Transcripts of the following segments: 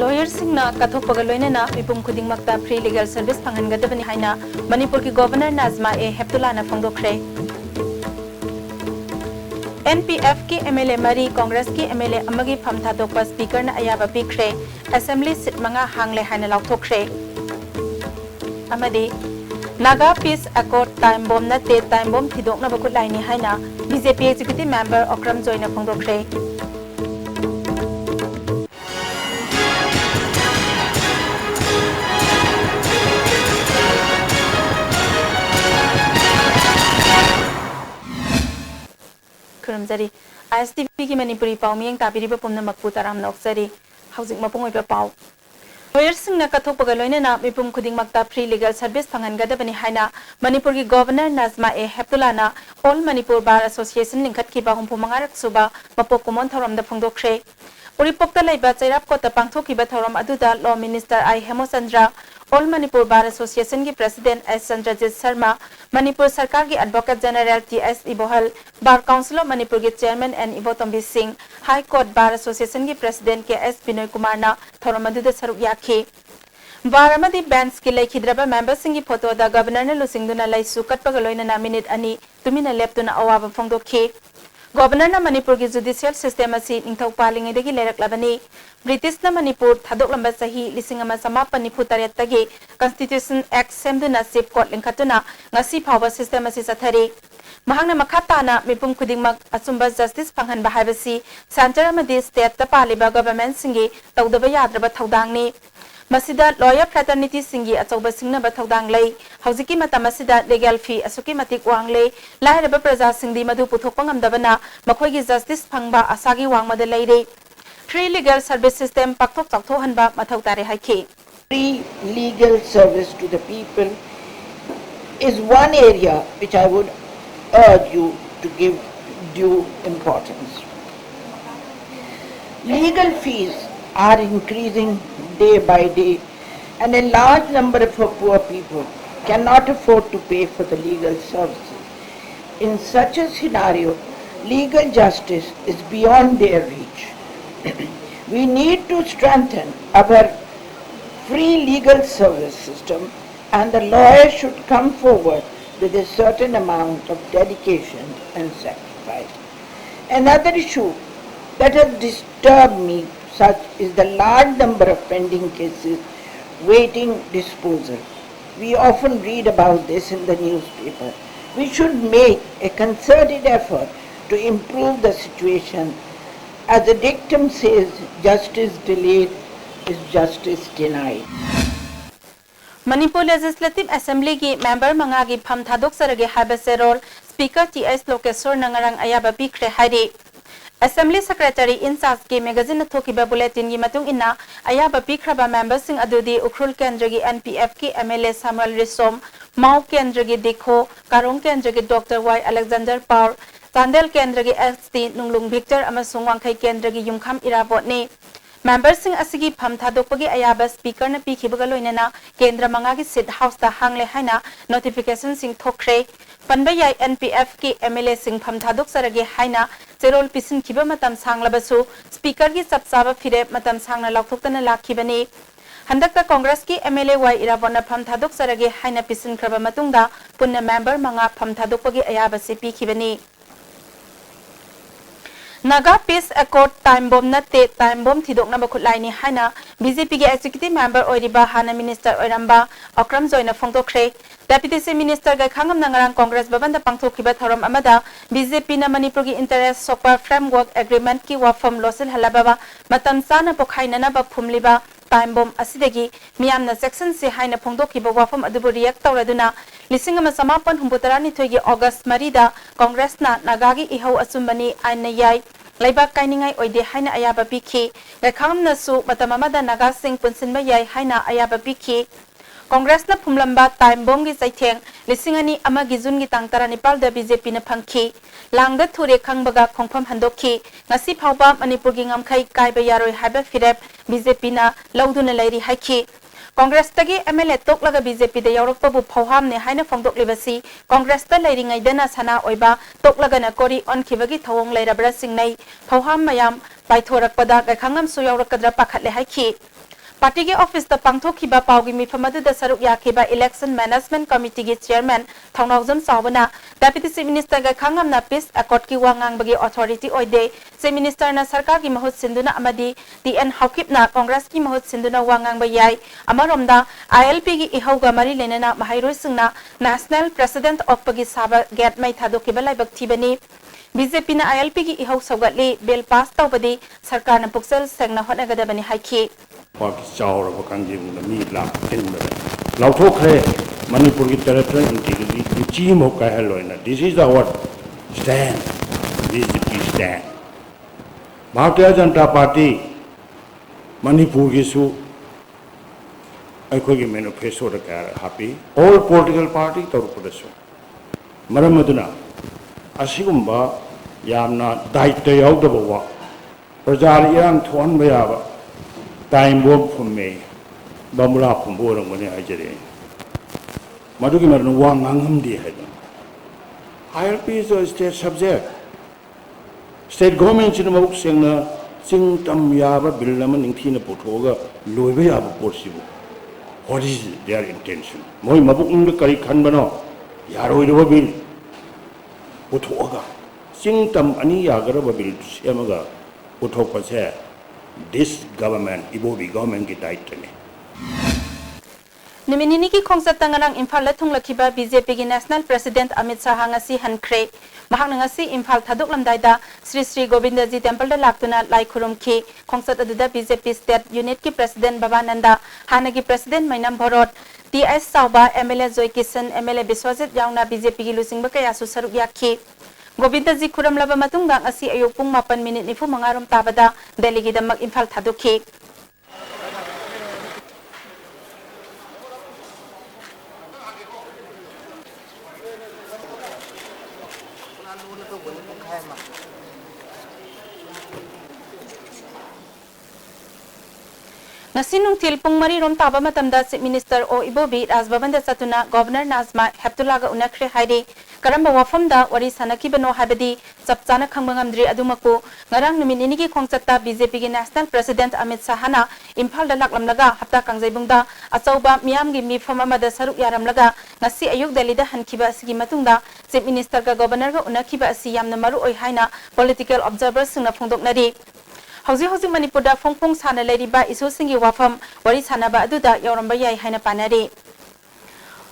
Lawyer Singna Kathok Pagaloina Pipum Kuding Makta Free Legal Service Pangangadabani Haina Manipur ki Governor Nazma A Heptulana Fongdokre NPF ki MLA Mari Congress ki MLA Amagi Phamtha Dokpa Speaker na Ayaba Bikre Assembly Sit Manga Hangle Haina Lautokre Amadi Naga Peace Accord Time Bomb na Te Time Bomb Thidok na Bakut Laini Haina BJP Executive Member Okram Joina Fongdokre Kuramzari ISTV ki Manipuri pau miyang tabiri ba pumna magputaram na oksari housing mapungoy pa pau Lawyer Singna Kathok Pagaloina na mipum kuding magta free legal service pangangadabani haina Manipur ki Governor Nazma A Heptulana All Manipur Bar Association lingkat ki bahum pumangarak suba mapok kumon thoram da phungdokre Uripokta laiba chairap ko ta pangthok ki ba thoram aduda Law Minister I Hemochandra All Manipur Bar Association ki President S. Chandrajit Sharma, Manipur Sarkar ki Advocate General T.S. Ibohal, Bar Council of Manipur ki Chairman N. Ibotombi Singh, High Court Bar Association ki President K.S. Binoy Kumar na Thoramadu saruk yakhi. Bar amadi bands ki laikhidraba members ki photo da Governor na lusingduna laisu katpagaloina na minute ani tumina leptuna awaba phongdokhi. Governor na Manipur ki judicial system asi ningthau palingai dagi lerak labani British na Manipur thadok lamba sahi lising ama samapan ni putaret tagi Constitution Act semduna sip court lingkhatuna ngasi phawba system asi sathari mahangna makhata na mipum khudingmak asumba justice panghan bahabasi center amadi state ta paliba government singi tawdaba yadraba thaudangni Masida lawyer fraternity singi achauba singna ba thaudang lei haujiki matam asida legal fee asuki matik wang lei lairaba praja singdi madu puthokpa ngamdabana makhoi gi justice phangba asagi wang mada leire Free legal service system pakthok chakthok hanba mathau tare haiki Free legal service to the people is one area which I would urge you to give due importance. Legal fees are increasing day by day, and a large number of poor people cannot afford to pay for the legal services. In such a scenario, legal justice is beyond their reach. We need to strengthen our free legal service system, and the lawyer should come forward with a certain amount of dedication and sacrifice. Another issue that has disturbed me such is the large number of pending cases waiting disposal. We often read about this in the newspaper. We should make a concerted effort to improve the situation. As the dictum says, justice delayed is justice denied. Manipur Legislative Assembly ki member mangagi pham thadok sarage habaserol Speaker T.S. Lokeswar nangarang ayaba bikre hari Assembly Secretary in charge ki magazine thokiba bulletin gi matung inna ayaba bikraba members sing adudi Ukhrul Kendra gi NPF ki MLA Samuel Risom Mau Kendra gi Dikho Karong Kendra gi Dr. Y Alexander Paul Chandel Kendra gi ST Nunglung Victor amasung Wangkhai Kendra gi Yumkham Irabot ni Members sing asigi pham thadokpagi ayaba speaker na pikhibaga loinana kendra mangagi sit house ta hangle haina notification sing thokre panba yai NPF ki MLA sing pham thadok sarage haina cherol pisin khiba matam sanglabasu speaker gi sapsaba phire matam sangna laukthokna lakhibani handakta Congress ki MLA Y Irabona pham thadok sarage haina pisin khraba matungda punna member manga pham thadokpagi ayaba se pikhibani Naga Peace Accord Time Bomb na Te Time Bomb Thidok na Bakut Laini Haina BJP ki Executive Member Oiriba Hana Minister Oiramba Okram Joina Fongtokre Deputy Minister Gai Khangam Nangarang Congress Babanda Pangthokiba Thoram Amada BJP na Manipur ki Interest Sokpa Framework Agreement ki wafam losil halababa matam sana pokhaina na ba phumliba time bomb asidagi miyamna section se haina phongdokiba wafam adubu react tawraduna lisingama samapan humbutarani thoigi August marida Congress na nagagi ihau asumbani aina yai Laibak kainingai oide haina ayaba bikhi gakham su matamamada naga sing punsinba yai haina ayaba bikhi Congress na phumlamba time bomb gi saitheng lisingani ama gijun gi tangtara Nepal da BJP na phangki langda thure khangbaga khongpham handokhi ngasi phawba Manipur gi ngamkhai kaiba yaroi haiba firep BJP na lauduna lairi haiki Congress tagi MLA toklaga BJP da yaurokpabu phawham ne haina phongdok libasi Congress ta lairingai dana sana oiba toklaga na kori on khibagi thawong lairabra singnai phawham mayam paithorakpada gakhangam su yaurakadra pakhatle haiki Party के office ता पांगथोक खिबा पावगी मिफमदु दा सरuk याखिबा election management committee के chairman थौनावजम सावना deputy chief minister ga khangam na peace accord ki wangang bagi authority oide chief minister na sarkar ki mahut sinduna amadi tn haukip na congress ki mahut sinduna wangang bayai amaromda ilp ki ihauga mari lenana mahairoi singna national president of pagi saba get mai thadok ki balai bakthi bani BJP na ILP ki ihau saugatli bill pass tawbadi sarkar na puksal sengna hotnagadabani haiki Chawra Bakanjim, the meat lap, Lautok, Manipuri territory integrity, the team of Kahaloina. This is our stand. This is the stand. Bharatiya Janata Party, Manipur Gisu, I could give manifesto happy. All political party, Torpudasu. Maramaduna, Asigumba, Yamna, Daita Yaudaba, Prajarian Tuan Bayaba. Time bomb from me, Bamula from Borum when I did it. Madukiman one angam de head. ILP is a state subject. State government in the book singer, sing tam yaba, billaman in Tina Potoga, Louis possible. What is their intention? Moi Mabuk in the Karikanbano, Yaro bill, Potoga, sing tam ani yagara bill, Siamaga, Potoka's hair. This government, Ibobi government get tight. Niminini ki khongsa tanganang Imphal la thunglakiba BJP ki National President Amit Shah ngasi hankre mahak ngasi Imphal thaduk lamdai da Sri Sri Govindaji Temple da laktuna lai khurum ki khongsa aduda BJP State Unit ki President Babananda hanagi President Mainam Bharot TS Sauba MLA Joy Kisan MLA Biswajit yauna BJP ki lusingba kaya su saruk yakhi Govindaji khuram laba matungda ngasi ayuk pung 8 minute nifu mangarom tabada Delhi gi damak Imphal thadukhi Nasinung tilpung mari rom taba matamda Chief Minister o Ibobi Rajbabanda Satuna Governor Nazma Heptulaga Unakre Haidi Karamba wafamda wari sanakibano habadi chapchana khangbangamdri adumaku ngarang numinini ki khongchata BJP ki National President Amit Shahana Imphal da laklamlaga hapta kangjaibungda achauba miyam gi mifam amada saruk yaramlaga ngasi ayuk Delhi da hankiba sigi matungda Chief Minister ga Governor ga unakiba asi yamna maru oi haina political observers singna phongdoknari Hauzi Manipur da phongphong sana leriba isu singi wafam wari sanaba aduda yauramba yai haina panari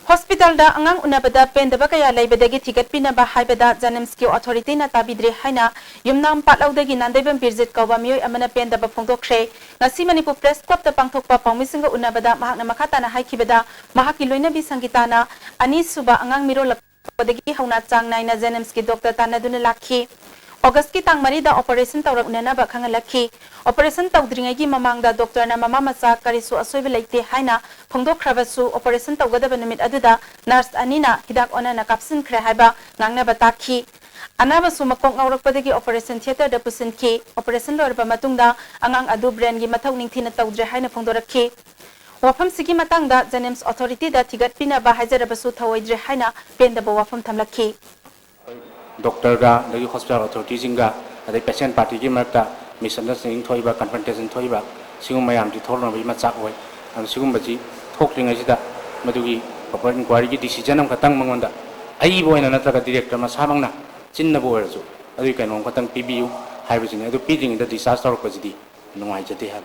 Hospital da angang unabada pendaba kaya laibadagi ticket pinaba haibada Janamski authority na tabidre haina yumnam patlaudagi nandaiban birjit kawba miyoi amana pendaba phongdokre ngasi Manipur Press Club da pangthokpa pangmisinga unabada mahakna makata na haikibada mahaki loinabi sangitana ani suba angang miro lapodagi hauna chang naina Janamski doctor tanaduna lakhi August ki tangmari da operation tawrak unana ba khangalakhi operation tawdringai gi mamangda doctor na mama macha karisu asoibe leite haina phongdokrabasu operation tawgadaba numit aduda nurse anina hidak onana kapsin khre haiba ngangna batakhi anaba sumakong ngaurakpadagi operation theater da pusinki operation lorba matungda angang adu brand gi mathau ningthina tawdre haina phongdorakhi wafam sigi matangda Janems authority da thigat pina ba hajarabasu thawaidre haina pendaba wafam thamlakhi Doctor ga the hospital authorities inga the patient party ki marta misunderstanding thoiba confrontation thoiba singum mayam ti thorna bi ma chak hoi am singum baji thokling asida madugi proper inquiry ki decision am khatang mangonda ai boina natraga director ma samangna chinna bo erju adu kainom khatang pbu haibajing adu piding the disaster ko jidi nungai jati ha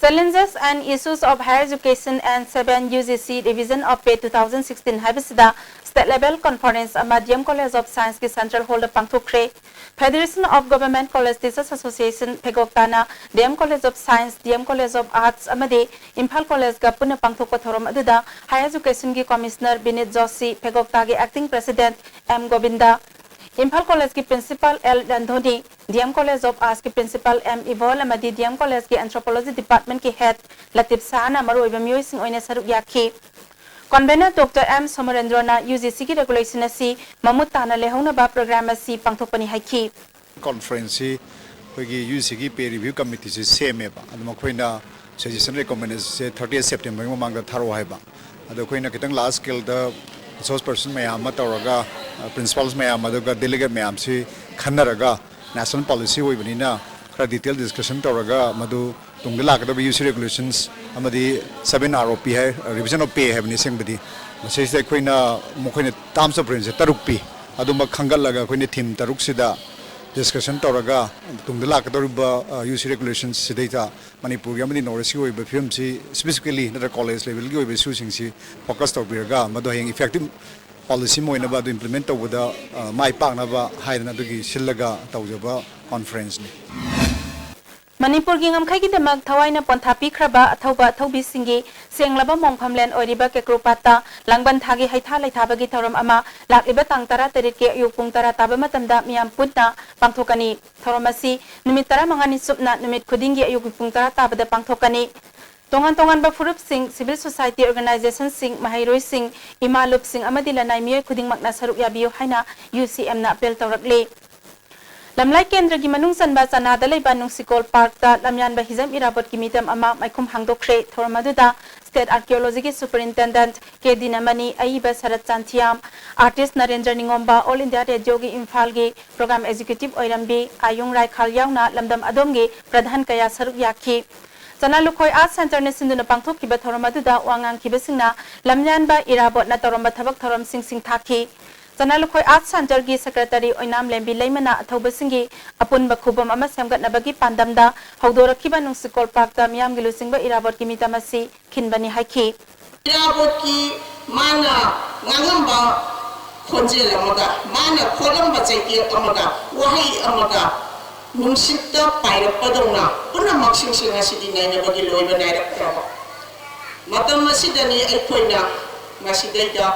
Challenges and issues of higher education and 7 UGC Division of Pay 2016 Habisida State Level Conference Medium College of Science ki Central Hall Pangthokre Federation of Government College Teachers Association Pegoktana DM College of Science DM College of Arts amade Imphal College ga puna pangthokpa thorom aduda Higher Education ki Commissioner Binit Joshi Pegokta gi Acting President M Govinda Imphal College ki Principal L Dandhoni DM College of Arts ki Principal M Ivol amadi DM College ki Anthropology Department ki Head Latif Sana maroiba miyoi sing oina saruk yakhi Convener Dr. M Somarendrana UGC ki regulation asi mamut tana lehona ba program asi pangthokpani haiki conference hoigi UGC ki peer review committee se same ba aduma khoina suggestion recommendation 30th September mamang da tharo haiba ado khoina kitang last scale da resource person mayam ma tawraga principals mayam aduga delegate mayam si khannaraga national policy hoibani na खरा detail discussion तौरगा मधु तुंग लाकदब UGC regulations अमदी 7 ROP है revision of pay है बनी सेंगबदी मसेसे कोइना मखोइने टर्म्स ऑफ रेफरेंस तरुक पी अदुम खंगलगा कोइने थीम तरुक सिदा discussion तौरगा तुंग लाकदब यूसी रेगुलेशंस सिदैता मणिपुर अमदी नॉर्थ ईस्ट ओइब फिल्म सी स्पेसिफिकली नर कॉलेज लेवल की ओइब इशूसिंग सी फोकस तौबिरगा मधु हेंग इफेक्टिव policy मोइनबा दु implement तौबदा my पाकनबा हाइदना दुगी सिलगा तौजबा conference ni Manipur gi ngam khai gi damak thawaina pontha pi khraba athauba thaubi singi senglaba mongphamlen oiriba ke krupata langban thagi haitha laitha gi thoram ama lakliba tang tara terit ke ayuk pung tara taba matamda miyam putna pangthokani thoramasi numit tara mangani supna numit khudingi ayuk pung tara tabada pangthokani tongan ba furup sing civil society organization sing mahairoi sing imalup sing amadi lanai miyo khuding makna saruk yabiyo haina UCM na apel tawrakle lamlai kendra gi manung sanba sana dalai ba nungsikol park ta lamyan ba hizam irabot ki mitam ama maikhum hangdokre thormaduda state archaeology ki superintendent ke dinamani aiba sarat chantiam artist narendra ningomba all india radio gi imphal gi program executive oirambi ayung rai khalyauna lamdam adom gi pradhan kaya saruk yakhi sana lukhoi art center ne sinduna pangthok ki ba thormaduda wangang ki besingna lamyan ba irabot na toromba thabak thorom sing thakhi sana lukhoi art center gi secretary oinam lembi leimana athobasingi apun ba khubam ama semgat nabagi pandamda hawdorakhi ba nungsikol park ta miyam gilu singba irabot ki mitamasi khinbani haiki irabot ki mana ngangamba khonjel amaga mana kholamba cheki amaga wahai amaga nungsikta pairapadona puna maksing sing asidi naina bagi loiba naira krama matam asidani aikoina ngasidaida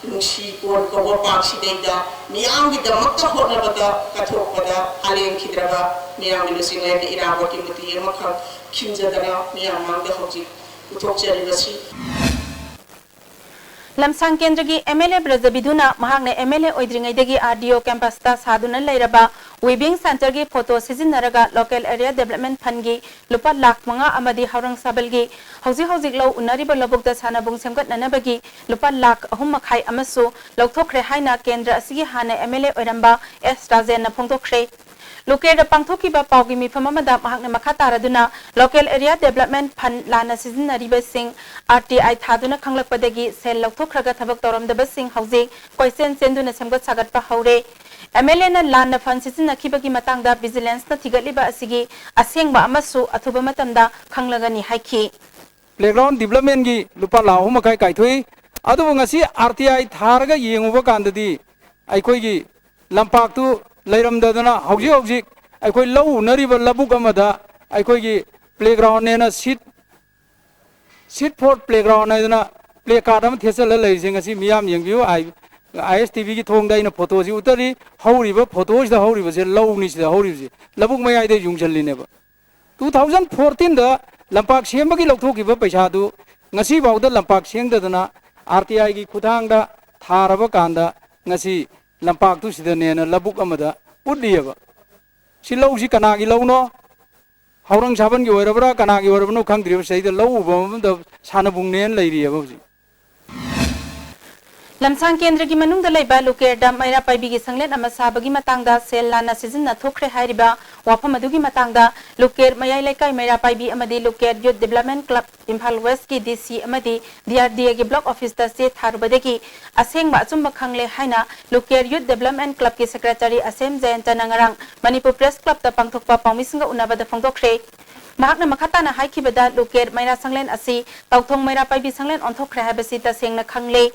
nungsi kon ko park sidaida miyam gi damakta honabada kathopada aleng khidraba miyam gi lusingai ki irabot ki muti makha khinjadana miyam mangda hoji uthokchari basi lamsang kendra gi MLA Brajabiduna mahakne MLA oidringai degi RDO campus ta saduna leiraba weaving center gi photo sizinaraga local area development fund gi lupa lakh manga amadi haurang sabal gi hauji lo unari ba lobok da sana bung semgat nanabagi lupa lakh ahum makhai amasu lokthokre haina kendra asigi hana MLA oiramba S Rajen na phongthokre local da pangthoki ba pawgi mi famama da mahakne makha taraduna local area development fund lana sizinari ba sing RTI thaduna khanglakpadagi sel lokthokraga thabak toram da ba sing hauji question senduna semgat sagat pa haure MLA na lana fund sizinakibagi matangda vigilance na thigatliba asigi asengba amasu athuba matamda khanglagani haiki playground development gi lupa lahu makai kai thui adu ngasi RTI tharga yenguba kandadi aikoi gi lampak tu leiram dadana hauji aikoi lau nariba labuk amada aikoi gi playground ne na sit for playground na play card am thesal leising asi miyam yengbiu ISTV ki thong dai na photo ji utari hauriba photos da hauriba se lau ni se hauriba labuk mayai de jungchalli ne ba 2014 da lampak sembagi lokthok ba paisa du ngasi bawda lampak sengdadana RTI gi khudang da tharaba kanda ngasi lampak tu sidane na labuk amada udliaba si lau si kana gi launo haurang saban gi oirabra kana gi oirabno khangdriba sei da lau ba da sanabung nen leiriaba ji lamsang kendra gi manung da laiba loker da maira paibi gi sanglet ama sabagi matangda sel lana season na thokre hairiba wafam adugi matangda loker mayai laikai maira paibi amadi loker youth development club imphal west ki DC amadi DRDA gi block office da se tharbadegi asengba achumba khangle haina loker youth development club ki secretary asem jayanta nangarang manipur press club ta pangthokpa pawmisinga unabada phongdokre mahakna makhata na haikibada loker maira sanglen asi tauthong maira paibi sanglen onthokre habasi ta sengna khangle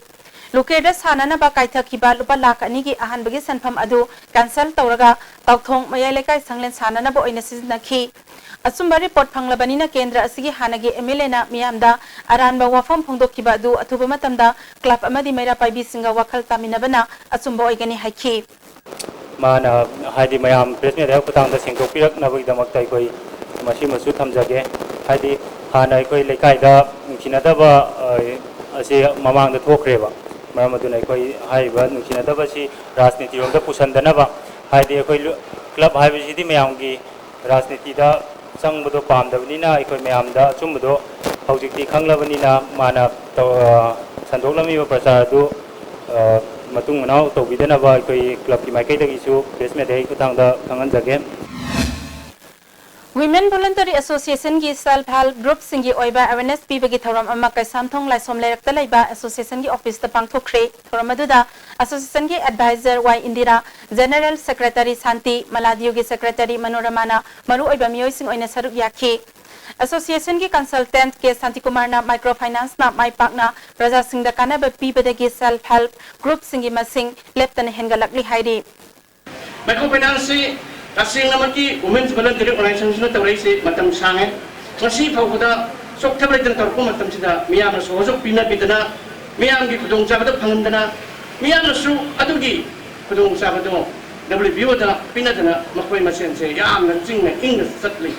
Lukeda sanana ba kaitha kiba lupa lak ani gi ahan bagi sanfam adu cancel tawraga tawthong mayai lekai sanglen sanana ba oina siznakhi asumba report phanglabani na kendra asigi hanagi MLA na miyamda aran ba wafam phongdok kiba adu athuba matamda club amadi maira paibi singa wakhal taminabana asumba oigani haiki mana haidi mayam presme da kutang da singko pirak na bagi damak tai koi masi masu thamjage haidi hanai koi lekai da kinada ba ase mamang da thokre ba mamaduna koi haiba nuchina da basi rajniti rom da pusandana ba haidi koi club haiba sidi mayam gi rajniti da sangbudo pamdabani na koi mayam da chumbudo haujikti khanglabani na mana sandoklami ba prasar du matung manau tobidana ba koi club ki maikai da gisu basement dai kutang da khangan jage Women Voluntary Association ki Self Help Group singi oiba awareness pibagi thoram amma kai samthong lai som lerak talaiba association ki office ta pangthokre thoram aduda association ki advisor Y Indira General Secretary Santi Maladiyo ki Secretary Manoramana maru oiba miyoi sing oina saruk yakhi Association ki consultant ke Santi Kumar na microfinance na mai pakna praja sing da kana ba pibadagi self help group singi masing leptan hengalakli hairi microfinance Kasing naman ki women's voluntary organization na tawag si matam sange kasi pagkuda sok tablet na tarpo matam sida miyam na sosok pinapitana miyam gi kudong sabado pangandana miyam na su adugi kudong sabado WBO da pinatana makoy masense yam na jing na ing satli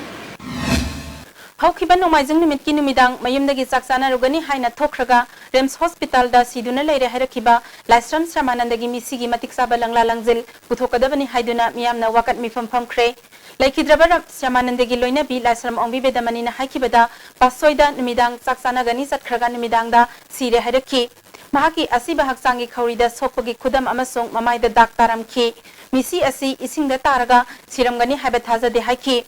Haukiban nomaijing numit ki numidang mayumdagi saksana rugani haina thokraga Rems Hospital da siduna leire harakiba Laisram Sramanandagi misigi matiksaba langla langjil puthokadabani haiduna miyamna wakat mifam famkre Laikhidraba Sramanandagi loina bi Laisram ongbi bedamani na haikibada pasoida numidang saksana gani satkhraga numidang da sire haraki mahaki asiba haksangi khawrida sokpagi khudam amasong mamaida daktaram ki misi asi isingda taraga siramgani haiba thajade haiki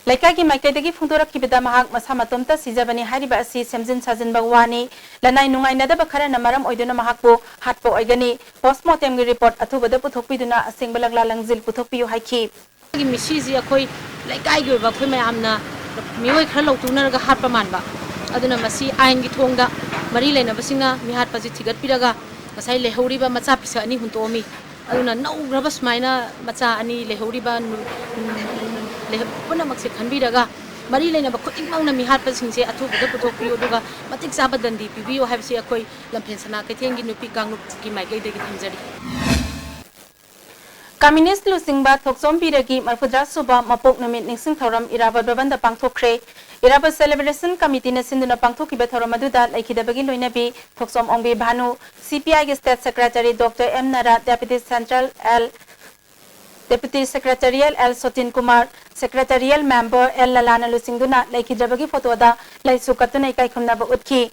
Laikagi Maikadagi Fundora Kibida Mahak Masamatomta Sizabani Hariba Asi Semzin Sajin Bagwani Lanai Nungai Nada Bakara Namaram Oiduna Mahakbo Hatpo Oigani Postmortem report Atubada Puthokpiduna Asing Balagla Langzil Puthokpiu Haiki Missisi Akoi Laikai Bakui Mayamna Miwai Kralo Tunaga Harpamanba Aduna Masi Ain Gitonga Marile Nabasina Mihat Pazitigat Piraga Masai Lehoriba Matsapisa Ani Huntomi Aduna no Grabas Mina Matsa Ani Lehoriba Puna maksik kanbiraga mari lena ba kuting mauna mi hat pasingse athu bada puthok piyo duga matik sabadan di pibiyo habsi akoi lampen sana ke thengi nupi kang ki mai gai de ki thamjari Communist Lusingba Thoksom Biragi Marfudra Suba Mapok Namit Ningsing Thoram Iraba Babanda Pangthokre Iraba Celebration Committee na Sinduna Pangthokiba Thoram Aduda Laikidabagi Loinabi Thoksom Ongbe Bhanu CPI State Secretary Dr. M Nara Deputy Secretarial L Sotin Kumar Secretarial Member L Lalana Lusingduna Laikidabagi Photoda Laisu Katuna Kai Khumnaba Utki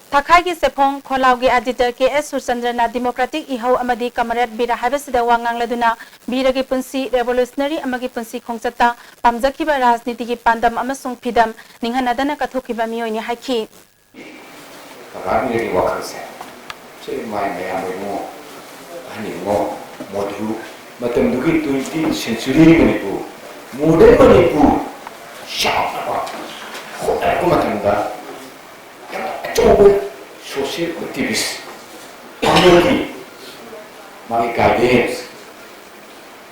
Takai ki Sepong Kholaugi Editor KS Surchandrana Democratic Ihau Amadi Kamarat Bira Habasida Wangang Laduna Biragi Punsi Revolutionary Amagi Punsi Khongchata Pamjakiba Rajniti ki Pandam Amasung Pidam Ninghanadana Kathokiba Miyoini Haiki Kakani wakanse che mai mayamo ani mo modu matam dugi 20th century Manipur modern Manipur shaba khoda ko matanda Coba social activist, peneliti, mari guidance,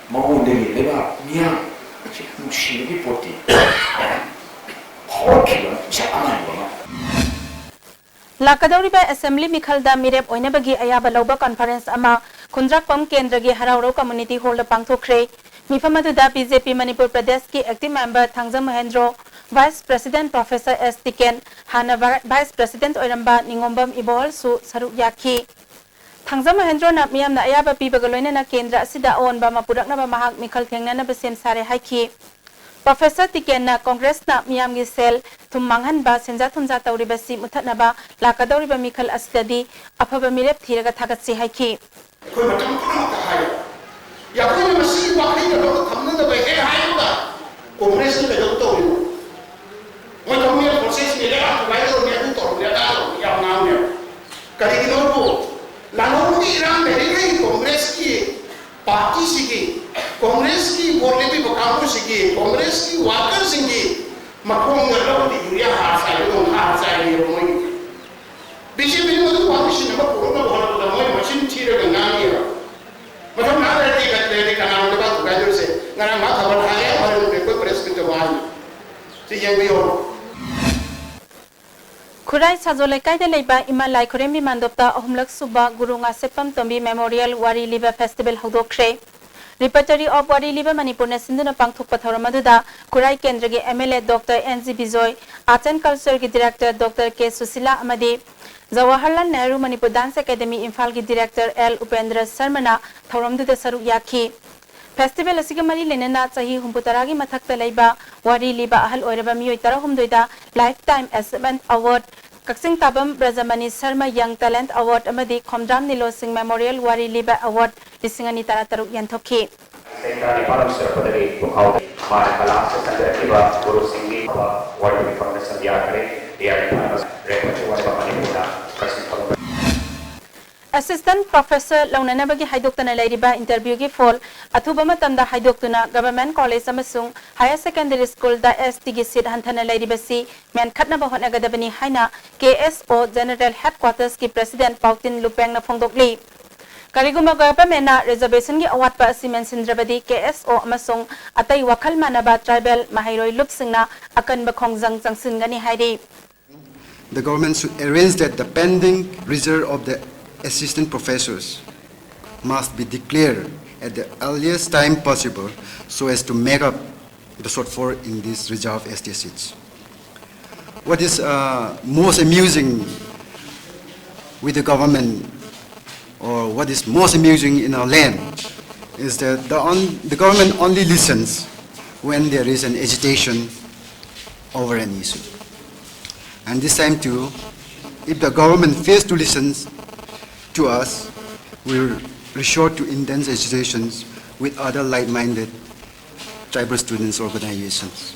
mau dari lewat niat, mesti lebih putih. Hokilah, siapa nama? Lakadauriba Assembly Mikhalda Mirep Oinabagi Ayaba Lauba Conference Ama Kundrak Pam Kendragi Harauro Community Hall Pangthokre Mifamaduda BJP Manipur Pradesh ki active member Thangja Mahendro Vice President Professor S. Tiken Hana Vice President Oiramba Ningombam Ibol Su Saruk Yaki Thangja Mahendro na miyam na ayaba pibagaloina na kendra asida onba mapurak na mahak Mikhal Thengna na basem sare haiki Professor Tiken na Congress na miyam gi sel tumanghan ba senja thunja tawri basi muthat na ba lakadawri ba Mikhal asidadi afaba mirep thiraga thagat si haiki koi matam ko ta hayo ya koi masi wa khai da thamna da ba he hayo da Congress ni da to Moi kami yang proses ni dah, baik orang yang tutor dia dah, yang ngau ni. Kali ini orang lalu ni orang dari ni Kongres ki parti sigi, Kongres ki boleh lebih berkampus sigi, Kongres ki wakil sigi, makom ngelau di dunia harusai dong harusai ni orang ni. BJP ni macam parti sini macam corona bola bola moi macam ciri dengan ni. Macam mana dia kanal dekat tu kayu se, ngan mak kawan saya orang ni kau press kita wahai. Siapa yang Kurai Sajole Kaida Leba Imalai Kurembi Mandopta Ohumlak Suba Gurunga Sepam Tombi Memorial Wari Liba Festival Hodokre Repertory of Wari Liba Manipur Sinduna Pangthok Patharamaduda Kurai Kendragi MLA Dr. NZ Bijoy Arts and Culture ki Director Dr. K Susila Amadi Jawaharlal Nehru Manipur Dance Academy Imphal ki Director L Upendra Sarmana Thoramduda Saruk Yaki Festival asigamari lenena chahi humputaragi mathakta leiba wari liba ahal oiraba miyoi tara humdoida lifetime achievement award Kaksing Tabam Brajamani Sharma Young Talent Award amadi Khomdram Nilo Singh Memorial Wari Liba Award lisingani tara taruk yanthokhi मान कला से संदर्भ Guru Singh ji world information दिया करें दिया रेपचु वाले मणिपुर प्रसिद्ध Assistant Professor Launanabagi Haidokana Ladiba interview gi fall Atubama Tanda Haidoktuna Government College Amasung Higher Secondary School da STG Sid Hantana Ladibasi Man Katnaba Honagadabani Haina KSO General Headquarters ki President Pautin Lupeng na Fongdokli Kariguma Government na reservation gi awat pa asimen sindrabadi KSO Amasung Atay Wakal Manaba Tribal Mahairoi Lupsingna Akan Bakong Zang Zangsin Gani Haidi. The government should arrange that the pending reserve of the assistant professors must be declared at the earliest time possible so as to make up the shortfall in these reserve STS seats. What is most amusing with the government, or what is most amusing in our land, is that the government only listens when there is an agitation over an issue. And this time too, if the government fails to listen to us, we will resort to intense agitations with other like-minded tribal students organizations.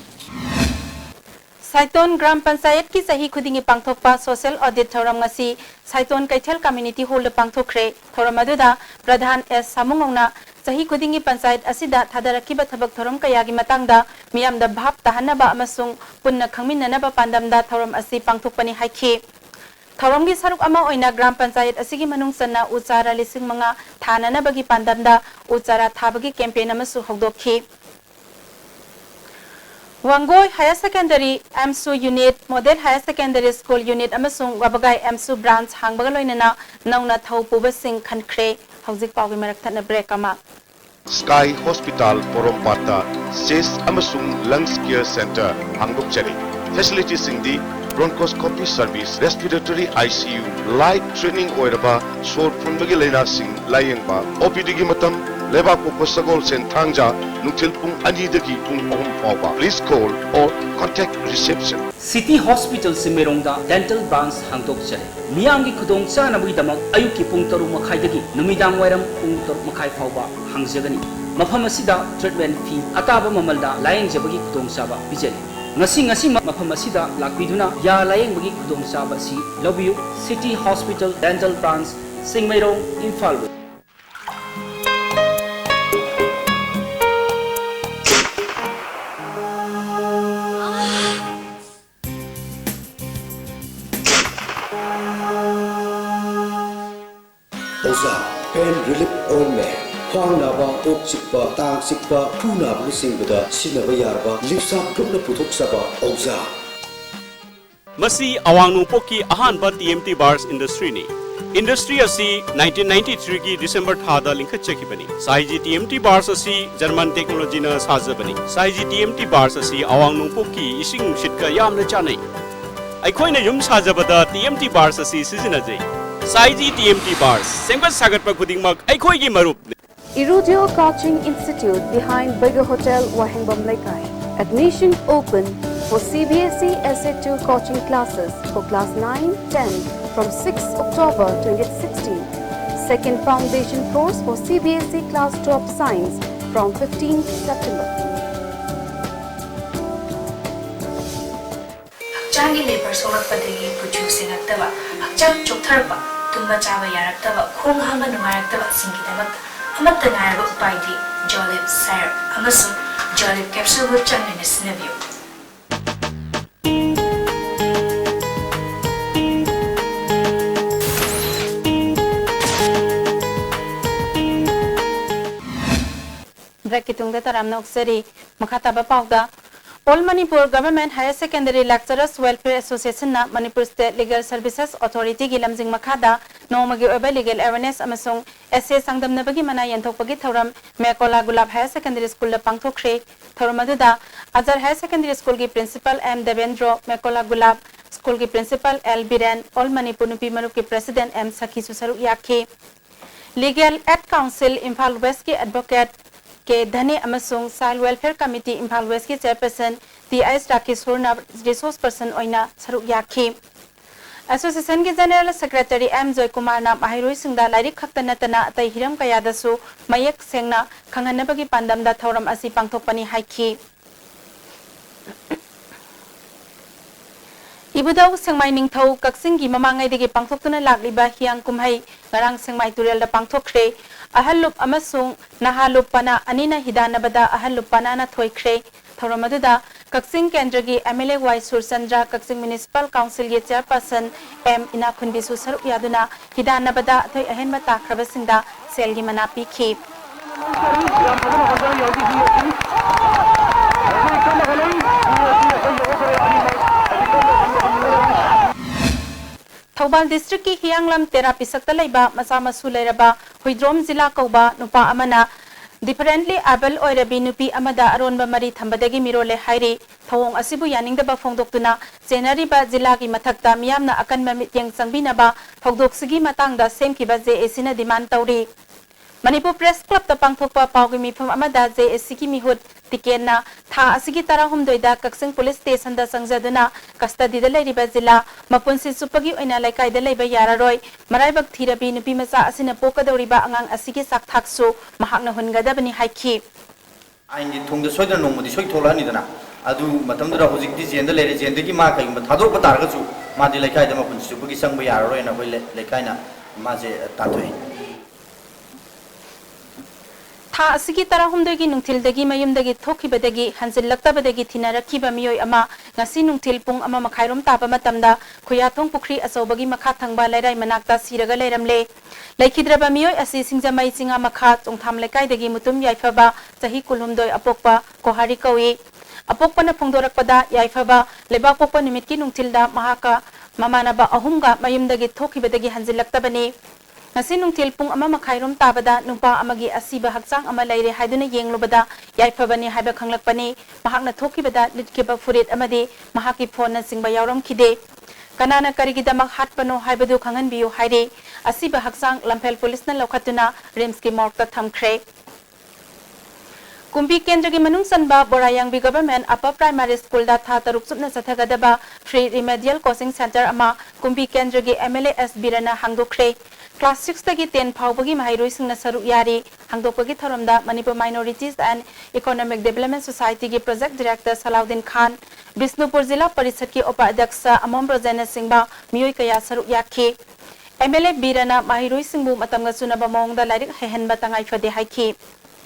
Saiton Gram Panchayat ki sahi khudingi pangthokpa social audit thoram ngasi Saiton Kaithel Community Hall da pangthokre thoram aduda Pradhan S Samungongna sahi khudingi panchayat asida thadarakiba thabak thoram kayagi matangda miyamda bhap tahanaba amasung punna khangminnanaba pandamda thoram asi pangthokpani haikhi Thoramgi saruk ama oina Gram Panchayat asigi manung sanna uchara lising mga thanana bagi pandamda uchara thabagi campaign amasu hogdokhi Wangoi Higher Secondary MSU Unit Model Higher Secondary School Unit amasung Wabagai MSU Branch hangbagaloinana nauna thau pubasing khankre hauzik pawgi marakthana break ama Sky Hospital Porompata CIS amasung Lungs Care Center hangdokchari facilities singdi bronchoscopy service, respiratory ICU, light training oiraba, short funbagi laina sing layengba, OPD gi matam, leba poko sagol sen thangja, nuktil pung ani dagi pung pong pawba. Please call or contact reception. City Hospital Simerongda Dental Branch hangdok chale. Miyamgi khudong chana bui damak ayuki pung taru makhai dagi, numidang wairam pung taru makhai pawba hangjagani. Mafam asida treatment fee ataba mamalda layeng jabagi khudong saba bijali. Ngasi mafam asida lakbiduna ya layeng bagi khudong saba si lobiyu City Hospital Dental Branch Singmairong Imphal. Oza pain relief ointment Khwang naba, ok sikpa, tang sikpa, phu naba singbuda sinaba yarba, lipsa gumna puthok saba, Oza. Masi awang nungpoki ahanba TMT bars industry ni. Industry asi 1993 ki December thada linkhat chekibani. Saiji TMT bars asi German technology na sajabani. Saiji TMT bars asi awang nungpoki ising shitka yamna chanai. Aikhoina yum sajabada TMT bars asi sizinajai. Saiji TMT bars sengbat sagat pa khudingmak aikhoi gi marup. Irudio Coaching Institute behind Bigger Hotel, Wahingbam Laikai. Admission open for CBSE SA2 coaching classes for class 9-10 from 6 October 2016. Second foundation course for CBSE class 12 science from 15 September. Hakchangi labor solakpadagi puchusing aktaba, hakchang choktarba, tumba chaba yaraktaba, khong hanga nungayaktaba singidamak. Amatta ngayaba upaidi Jolib Syrup amasung Jolib Capsule would changin sinabyo. Brakitung da taram noksari makataba pauda All Manipur Government Higher Secondary Lecturers Welfare Association na Manipur State Legal Services Authority gi lamjing makhada nomagi oba legal awareness amasung SA sangdam nabagi mana yanthokpagi thoram Mekola Gulab Higher Secondary School la pangthokre thoram aduda Azhar Higher Secondary School gi Principal M Devendra Mekola Gulab School gi Principal L Biren All Manipur Nupi Marup ki President M Sakhi Susaru yakhe Legal Aid Council Imphal West ki Advocate के धनी अमसुंग साइल welfare committee Imphal waste की chairperson Ti. राकेशोरना resource person ओइना सरुक याखी association के general secretary M जय कुमार ना माहिरोई सिंगदा lyric खक्ता नतना अतै Hiram कयादसु मयक सेंगना खंगनबगी पांदमदा थौरम असि पांगथोकपनी हाइखी Ibudau Sengmai Ningthau Kaksingi Mamangaidagi Pangthokuna Lakliba Hiang Kumhai Ngarang Sengmai Turel da Pangthokre Ahalup Amasung Nahalup Pana Anina Hidanabada Ahalup Panana Thoikre Thoramadada Kaksing Kendragi MLA Y Sursandra Kaksing Municipal Council ye Chairperson M Inakhunbi Susarup Yaduna Hidanabada Thoi Ahenba Takrabasinda Selgi Manapi Ki Thobal District ki Hianglam Therapy Sakta Laiba Masama Sulairaba Huidrom Zilla Koba Nupa Amana Differently able oirabi nupi amada aronba mari thambadagi mirole hairi thawong asibu yaningdaba phongdoktuna senariba jilagi mathakta miyamna akanba mityang sangbinaba phogdoksigi matangda semkiba JAC na demand tawri Manipur Press Club ta pangthokpa pawgi mifam amada JAC ki mihut tikena tha asigi tarahumdoida Kaksing Police Station da sangjaduna custody da leiriba jila mapunsi supagi oina laikai da leiba yararoi maraibak thirabi nupi macha asina pokadoriba angang asigi sakthaksu mahakna hungadabani haiki आइंगी थोंग सोइदर नोंगमदि सोइ थोलानि दना अदु मतमदरा होजिकदि जेंद लेरे जेंदगी मा कई थादोक तारगसु मादि लेखाय दमा पुनसुपगी संग यारोय ना होय लेखायना माजे ताथोय था असगी तरहुमदगी नुंथिलदगी मयुमदगी थोखिबदगी हंजिलक्तबदगी थिनारखिबा मियोय अमा ngasi nungthil pung ama makhairom taba matamda khuyathong pukri asobagi makha thangba lairai manakta siraga leiramle laikhidraba miyoy asi singjamai singa makha chongtham lekai dagi mutum yaifaba chahi kulhumdoi apokpa kohari kawi apokpana phongdorakpada yaifaba leba pokpa nimitki nungthilda mahaka mamanaba ahumga mayumdagi thokhibadagi hanjilaktabani ngasi nungthil pung ama makhairom tabada nupa amagi asiba hakchang ama laire haiduna yenglobada yaifabani haiba khanglakpani mahakna thokibada litkiba furit amadi mahaki phone na singba yawram khide kanana karigidamak hatpano haibadu khanganbiyu haire asiba hakchang lamphel police na lokhatuna rims ki morg ta thamkhre Kumbi Kendra ki manung sanba Borayangbi Government Upper Primary School da tha taruk supna sathagadaba free remedial coaching center ama Kumbi Kendra ki MLAS birana hangdokre Class 6 tagi 10 phawbagi mahairoi singna saruk yari hangdokpagi tharamda Manipur Minorities and Economic Development Society ki Project Director Salahuddin Khan Bisnupur Zilla Parishad ki Upadhyaksa Amom Rajana Singhba miyoi kaya saruk yakhi MLA birana mahairoi singbu matamga sunaba mawngda lairik hehenba tangai phade haiki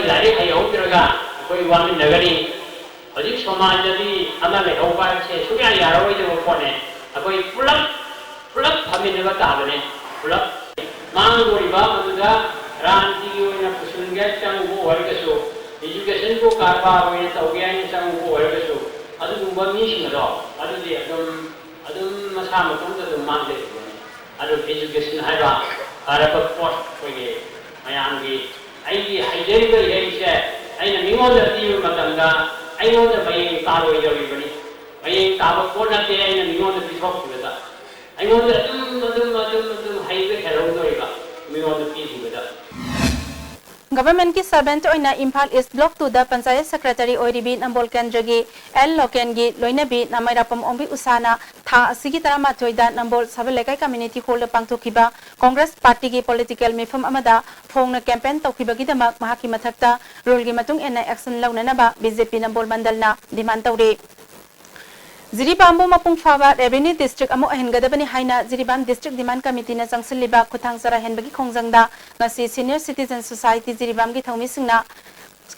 Lari ayo kiraga koi wami nagari adik samaj jadi ama le hoba se sugya yaro ide mo pone akoi pulak phamin ba ta bane pulak mang gori ba muda ran di yo na pusunga chang bo warga so education ko karba ho ta ogya ni chang bo warga so adu dumba mi sing ro adu di adum masa ma tum da mang de adu education hai ba ara pa post ko ye mayang gi ai haideri ba yaise aina mingoda tiyu matanga ainoda mai taro idori bani mai taba kona te aina mingoda bisok beda ainoda dum haibe hello doiga mingoda pisi beda Government ki servant oina Imphal East Block 2 da Panchayat Secretary oiribi Nambol Kendragi L Lokengi loinabi namairapam ombi usana tha asigi tarama thoida Nambol Sabalekai Community Hall pangthokiba Congress Party ki political mifam amada phongna campaign tawkhibagi damak mahaki mathakta rule gi matung ena action launanaba BJP Nambol mandalna demand tawre Jiribambo mapung fawa Revenue District amo ahengadabani haina Jiribam District Demand Committee na jangsilliba khutang sara henbagi khongjangda ngasi Senior Citizen Society Jiribam gi thongmi singna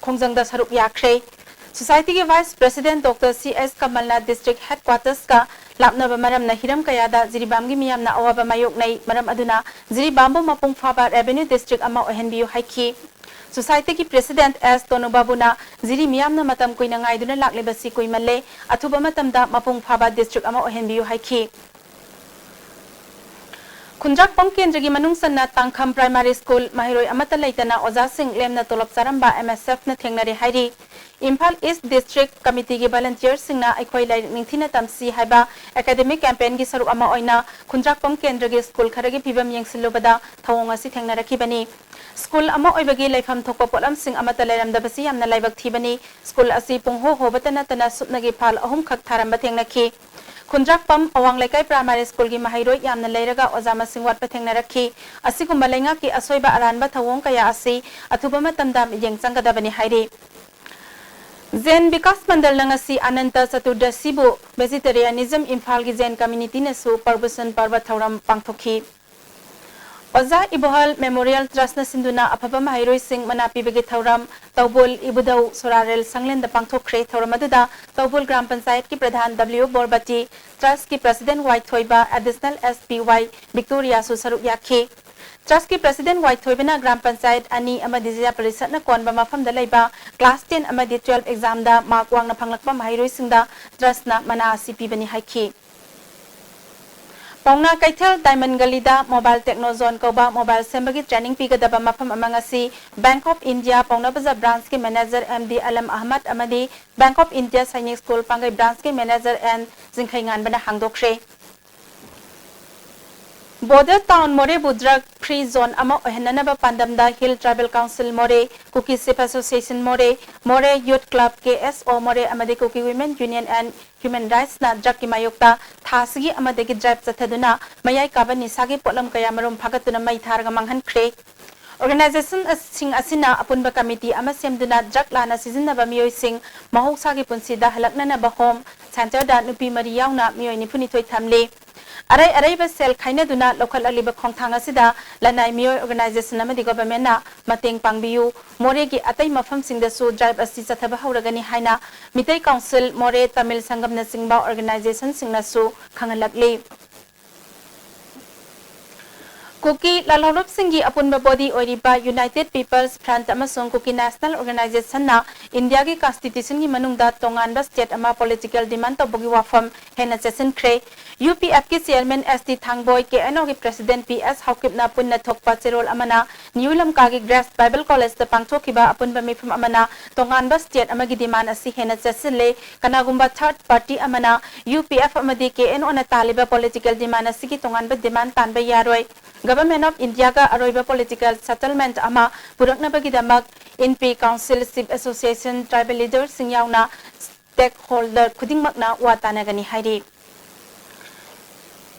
khongjangda saruk yakre Society ki Vice President Dr. CS Kamalnath District Headquarters ka lapnaba maram na hiram kayada Jiribam gi miyam na awaba mayok nai maram aduna Jiribambo mapung fawa Revenue District amo ahenbiyu haiki Society ki President S. Tonu Babuna Ziri miyam na matam koy na ngay doon na laklibasi koy mali at huba matam da mapung Phaba District ama ohenbiyo haiki. Kunjak pong kendragi manungsan na Tangkham Primary School mahiroy amatalay na Oza Singh lem na tulop saramba MSF na thengnari hairi. Imphal East District Committee ki volunteers sing na ay koy lai ningthina tamsi haiba academic campaign ki saruk ama oina Kunjak pong kendragi school kharagi pibam yang silobada thawonga si thengnaraki bani. School ama oibagi laifam thokpa polam sing amata lairamdabasi yamna laibak thibani school asi pungho hobatana tana supnagi phal ahum khak tharamba thengnaki Kunjak pam awang laikai primary school gi mahairoi yamna lairaga ozama singwat pa thengnarakhi asigumba lainga ki asoiba aranba thawong kaya asi athuba matamda yengchanggadabani hairi Zen Vikas Mandal Nangasi Ananta Saturdasibu Vegetarianism Imphal gi Zen Community Nasu Parbusan Parva Thauram Pangthokhi Oza Ibohal Memorial Trust na Sinduna Apapa Mahiroi Singh Manapi Bagi Thauram Taubul Ibudau Sorarel Sanglen da Pangthokre Thauramada Taubul Gram Panchayat ki Pradhan W Borbati Trust ki President White Thoiba Additional SPY Victoria Susaru Yakhi Trust ki President White Thoibana Gram Panchayat Ani Amadi Zia Parisat na Konba Mafam da Laiba Class 10 Amadi 12 exam da Mark Wang na Panglakpa Mahiroi Singh da Trust na Mana CP Bani Haiki Pongna Kaitel Diamond Galida Mobile Technozone Koba Mobile Sembagi Training Pigadaba Mafam Amangasi Bank of India Pongna Baza Branch ki Manager MD Alam Ahmad Amadi Bank of India Sainik School Pangai Branch ki Manager and Zinkhaingan Bana Hangdokre Border Town More Budrak Free Zone Ama Ohenanaba Pandamda Hill Tribal Council More Cookie Sip Association More Youth Club KSO More Amadi Cookie Women Union and Human Rights na Draki Mayokta Thasigi Amadegi Drive Sataduna Mayai Kabani Sagi Polam Kayamarum Pagatuna Mai Tharga Manghan Craig Organization Sing Asina Apunba Committee Amasem Duna Drak Lana Season of Mio Sing Mahok Sagi Punsida Halaknana Bahom Center da Nupi Mariauna Mio Nipuni Toy Tamle Arai Basel Kaina Duna local Aliba Kongtanga Sida Lanai Mio Organization Amadi Government Mateng Pangbiu Moregi Atai Mafam Sing the Su Drive Asisa Tabahuragani Haina Mitei Council More Tamil Sangam Nasingba Organization Singnasu Kangalakli Cookie Lalorop Singi Apunba Body Oriba United People's Front Amasong Cookie National Organization na India ki Constitution ki manungda tongan state ama political demand to bogi wafam hena session kre UPF ki chairman ST Thangboy ke ano ki president PS Haukip na punna thokpa cherol amana Newlam ka ki Grass Bible College ta pangthokiba apunba mifam amana tongan state ama ki demand asi hena session le kanagumba third party amana UPF amadi ke ano na taliba political demand asi ki tongan demand tanba yaroi Government of India ka aroiba political settlement ama purakna bagidamak NP Councilship Association tribal leaders singyauna stakeholder khudingmakna watanagani hairi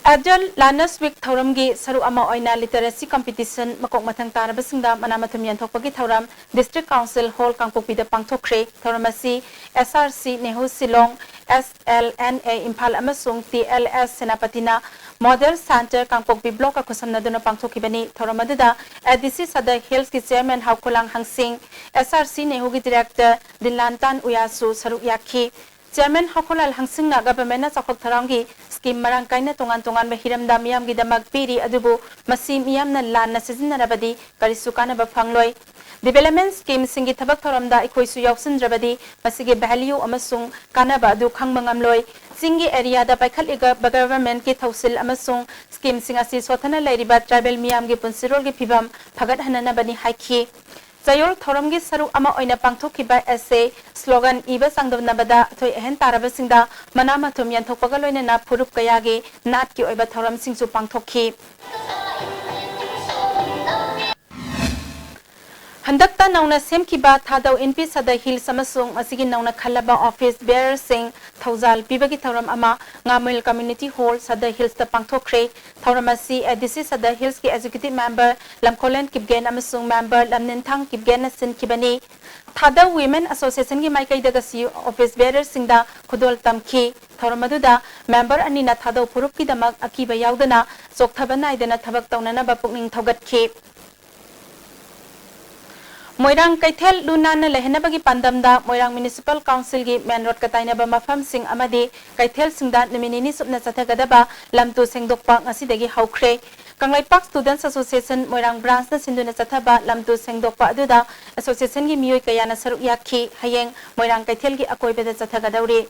Adjal Lanas Week Thauramgi Saru Ama Oina Literacy Competition Makok Matang Tarabasingda Manamatum Yantokpagi Thauram District Council Hall Kangpopi the Pangtokre Thauramasi SRC Nehu Silong SLNA Impal Amasung TLS Senapatina Model Center Kangpopi Block Akusamna Duna Pangtokibani Thauramada ADC Sada Hills ki Chairman Haukulang Hangsing SRC Nehu ki Director Dilantan Uyasu Saru Yaki Chairman Hakulal Hangsing na government na sakok tharangi scheme marangkai na tungan mahiram da miyam gi damag piri adubu masi miyam na lan na season na rabadi karisuka na baphangloi development scheme singi thabak thoram da ikoi su yauksin rabadi masigi value amasung kanaba adu khangmangamloi singi area da paikhat iga government ki thausil amasung scheme singa si sothana lairiba tribal miyam gi punsirol gi phibam phagat hanana bani haiki Sayol Thoramgi Saru Ama Oina Pangthokiba essay slogan Iba Sangdavnabada Thoi Ehen Tarabasingda Manama Tumyan Thokpagaloina na Purup Kayagi Nat ki Oiba Thoram Singsu Pangthoki Handakta Nauna Semkiba Thadau NP Sada Hill Samasung Asigi Nauna Khalaba Office Bearer Singh Thauzal Pibagi Thoram Ama Ngamil Community Hall Sada Hills Ta Pangthokre Thauramasi ADC Sada Hills ki Executive Member Lamkolen Kipgen Amasung Member Lamninthang Kipgen Sin Kibani Thada Women Association ki Maikai Dagasi Office Bearer Singda Khudol Tamki Thauramadu Member Anina Thadau Purup ki Damak Akiba Yaudana Sokthabana Idana Thabak Taunana Bapukning Thogat Ki Moirang Kaitel Lunana Lehenabagi Pandamda, Moirang Municipal Council gi Main Road Katainaba Mafam Sing Amadi, Kaitel Singda Nominini Subna Satagadaba, Lamtu Sengdokpa Ngasidagi Haukre, Kanglai Park Students Association, Moirang Branch na Sinduna Sataba, Lamtu Sengdokpa Aduda, Association gi Miyoi Kayana Saruk Yaki, Hayeng, Moirang Kaitel gi Akoy Beda Satagadauri.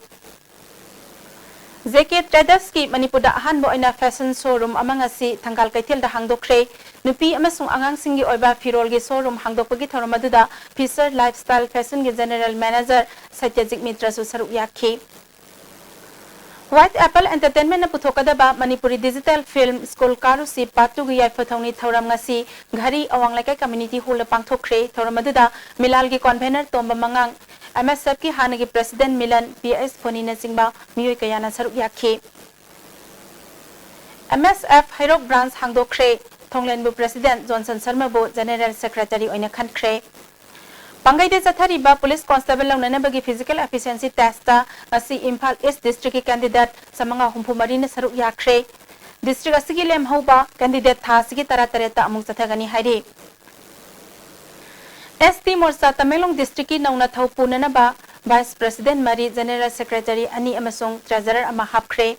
JK Traders ki Manipura Ahanbo Oina Fashion Showroom amangasi Tanggal Kaitel da Hangdokre Nupi amasung angang singi oiba Firol gi showroom hangdokpagi thoromaduda Fisher Lifestyle Fashion gi General Manager Satyajit Mitra su saruk yakhi White Apple Entertainment na puthokadaba Manipuri Digital Film School Karusi Patu gi yaifathongni thoram ngasi Ghari Awang Laikai Community Hall pangthokre thoromaduda Milal gi convener Tomba Mangang MSF ki hanagi President Milan PS Fonina Singba Miyoi Kayana saruk yakhi MSF Hairok Branch hangdokre Thonglenbu President Johnson Sharma bu General Secretary oina khankre Pangai Zathariba, Police Constable Nabagi Physical Efficiency Testa, Asi Impal East District candidate, Samanga Humpu Marina Saru Yakre, District Asigilem Hoba, candidate Tasigi Taratareta among Zatagani Haidi. ST Morsa Tamelong District Nauna Thau Punanaba, Vice President Mari, General Secretary Ani Amasong, Treasurer Amahapkre,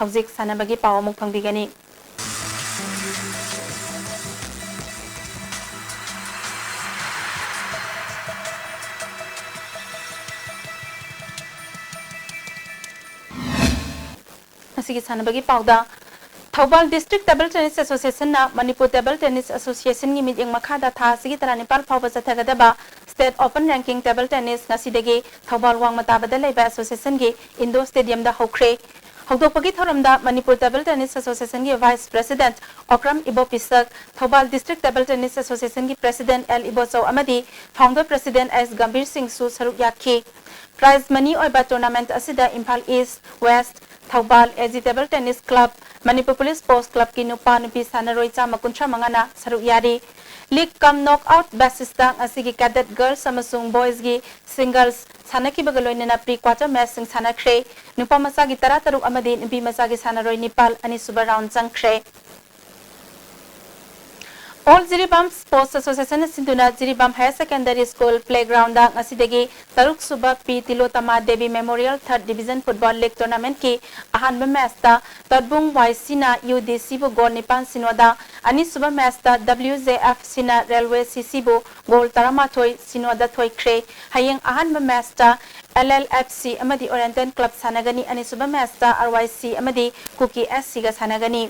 Hauzik Sanabagi Pawamuk Pangbigani. Masigi Sanabagi Pauda, Thobal District Table Tennis Association na Manipur Table Tennis Association ni meeting makada tha sigi tara Nepal phawba sathagadaba State Open Ranking Table Tennis ngasidagi Thobal wang matabada leiba association gi Indo Stadium da hokre hokdokpagi thoramda Manipur Table Tennis Association gi Vice President Okram Ibo Pisak Thobal District Table Tennis Association gi President L Ibo Chau amadi Founder President S Gambir Singh su saruk yakhi Prize money oiba tournament asida Impal East West Thobal AG Table Tennis Club, Manipur Police Post Club ki nupa nupi sanaroi chama kuntra mangana saruk yari. League kam knockout basista asigi cadet girls samasung boys gi singles sanaki bagaloi na pre-quarter match sing sanakre. Nupa masagi tarataruk amadi nupi masagi sanaroi Nepal ani suba round changkre. All Jiribam Sports Association Sinduna Jiribam Higher Secondary School Playground dang asidagi Taruk Suba P Tilotama Devi Memorial 3rd Division Football League Tournament ki ahanba match ta Tarbung YC na UDC bu goal nipan sinoda ani suba match ta WJF Sina Railway CC bu goal tarama thoi sinoda thoi kre hayeng ahanba match ta LLFC amadi Oriental Club sanagani ani suba match ta RYC amadi Cookie SC ga sanagani